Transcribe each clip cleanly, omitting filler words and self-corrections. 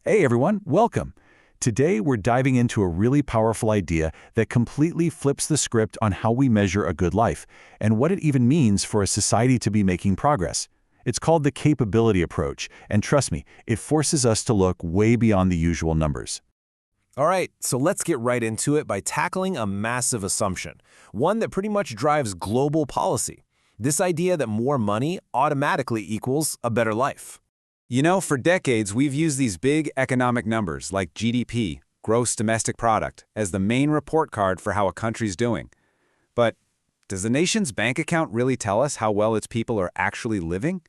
Hey everyone, welcome. Today we're diving into a really powerful idea that completely flips the script on how we measure a good life and what it even means for a society to be making progress. It's called the capability approach, and trust me, it forces us to look way beyond the usual numbers. All right, so let's get right into it by tackling a massive assumption, one that pretty much drives global policy. This idea that more money automatically equals a better life. You know, for decades, we've used these big economic numbers like GDP, gross domestic product, as the main report card for how a country's doing. But does the nation's bank account really tell us how well its people are actually living?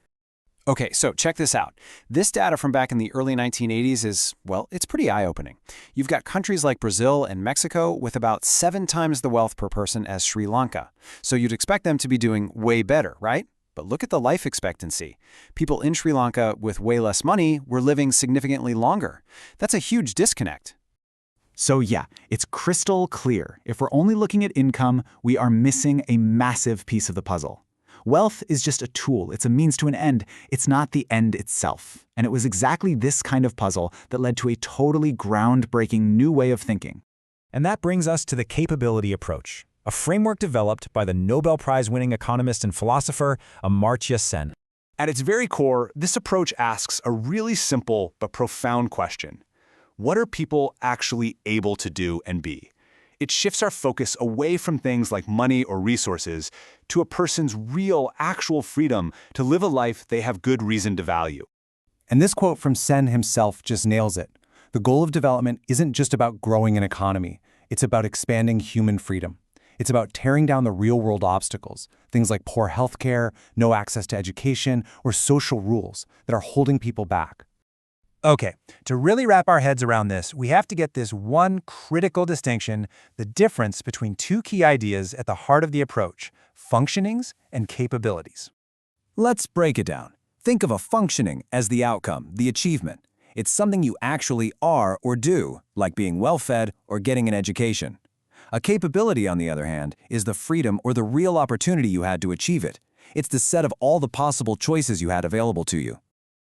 Okay, so check this out. This data from back in the early 1980s is, well, it's pretty eye-opening. You've got countries like Brazil and Mexico with about 7 times the wealth per person as Sri Lanka. So you'd expect them to be doing way better, right? But look at the life expectancy. People in Sri Lanka with way less money were living significantly longer. That's a huge disconnect. So yeah, it's crystal clear. If we're only looking at income, we are missing a massive piece of the puzzle. Wealth is just a tool. It's a means to an end. It's not the end itself. And it was exactly this kind of puzzle that led to a totally groundbreaking new way of thinking. And that brings us to the capability approach, a framework developed by the Nobel Prize-winning economist and philosopher Amartya Sen. At its very core, this approach asks a really simple but profound question. What are people actually able to do and be? It shifts our focus away from things like money or resources to a person's real, actual freedom to live a life they have good reason to value. And this quote from Sen himself just nails it. The goal of development isn't just about growing an economy. It's about expanding human freedom. It's about tearing down the real-world obstacles, things like poor healthcare, no access to education, or social rules that are holding people back. Okay, to really wrap our heads around this, we have to get this one critical distinction, the difference between two key ideas at the heart of the approach, functionings and capabilities. Let's break it down. Think of a functioning as the outcome, the achievement. It's something you actually are or do, like being well-fed or getting an education. A capability, on the other hand, is the freedom or the real opportunity you had to achieve it. It's the set of all the possible choices you had available to you.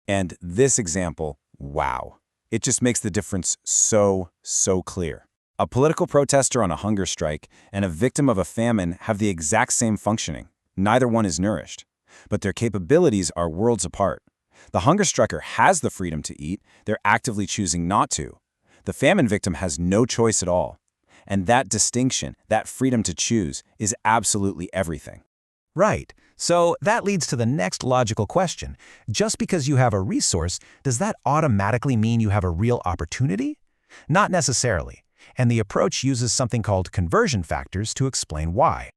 And this example, wow. It just makes the difference so clear. A political protester on a hunger strike and a victim of a famine have the exact same functioning. Neither one is nourished. But their capabilities are worlds apart. The hunger striker has the freedom to eat. They're actively choosing not to. The famine victim has no choice at all. And that distinction, that freedom to choose, is absolutely everything. Right. So that leads to the next logical question. Just because you have a resource, does that automatically mean you have a real opportunity? Not necessarily. And the approach uses something called conversion factors to explain why.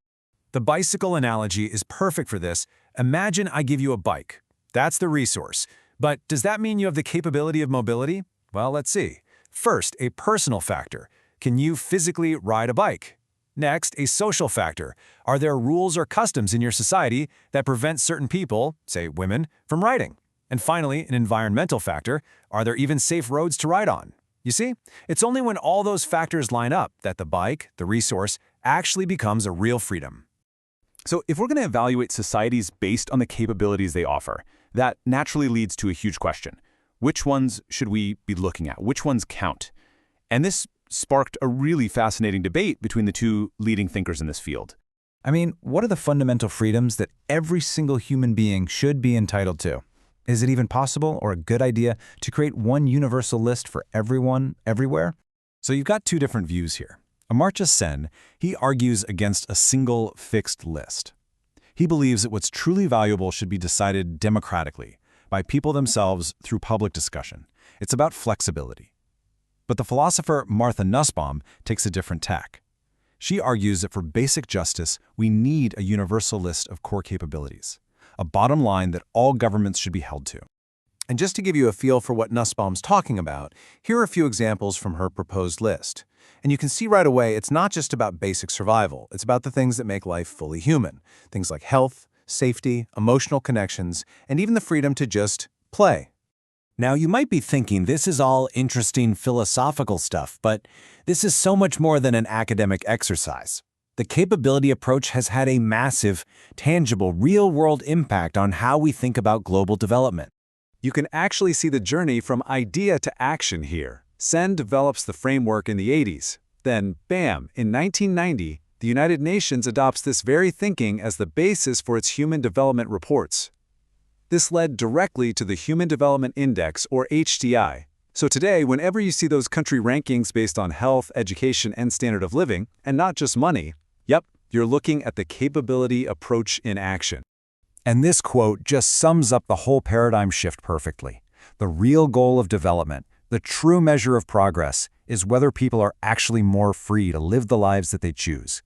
The bicycle analogy is perfect for this. Imagine I give you a bike. That's the resource. But does that mean you have the capability of mobility? Well, let's see. First, a personal factor. Can you physically ride a bike? Next, a social factor. Are there rules or customs in your society that prevent certain people, say women, from riding? And finally, an environmental factor. Are there even safe roads to ride on? You see, it's only when all those factors line up that the bike, the resource, actually becomes a real freedom. So if we're going to evaluate societies based on the capabilities they offer, that naturally leads to a huge question. Which ones should we be looking at? Which ones count? And this sparked a really fascinating debate between the two leading thinkers in this field. I mean, what are the fundamental freedoms that every single human being should be entitled to? Is it even possible or a good idea to create one universal list for everyone, everywhere? So you've got two different views here. Amartya Sen, he argues against a single fixed list. He believes that what's truly valuable should be decided democratically, by people themselves through public discussion. It's about flexibility. But the philosopher Martha Nussbaum takes a different tack. She argues that for basic justice, we need a universal list of core capabilities, a bottom line that all governments should be held to. And just to give you a feel for what Nussbaum's talking about, here are a few examples from her proposed list. And you can see right away it's not just about basic survival, it's about the things that make life fully human. Things like health, safety, emotional connections, and even the freedom to just play. Now, you might be thinking this is all interesting philosophical stuff, but this is so much more than an academic exercise. The capability approach has had a massive, tangible, real-world impact on how we think about global development. You can actually see the journey from idea to action here. Sen develops the framework in the 80s. Then, bam, in 1990, the United Nations adopts this very thinking as the basis for its Human Development Reports. This led directly to the Human Development Index, or HDI. So today, whenever you see those country rankings based on health, education, and standard of living, and not just money, yep, you're looking at the capability approach in action. And this quote just sums up the whole paradigm shift perfectly. The real goal of development, the true measure of progress, is whether people are actually more free to live the lives that they choose.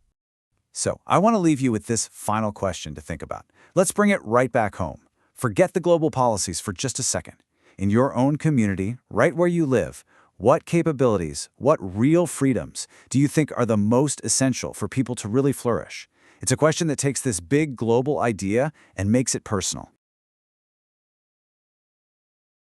So, I want to leave you with this final question to think about. Let's bring it right back home. Forget the global policies for just a second. In your own community, right where you live, what capabilities, what real freedoms do you think are the most essential for people to really flourish? It's a question that takes this big global idea and makes it personal.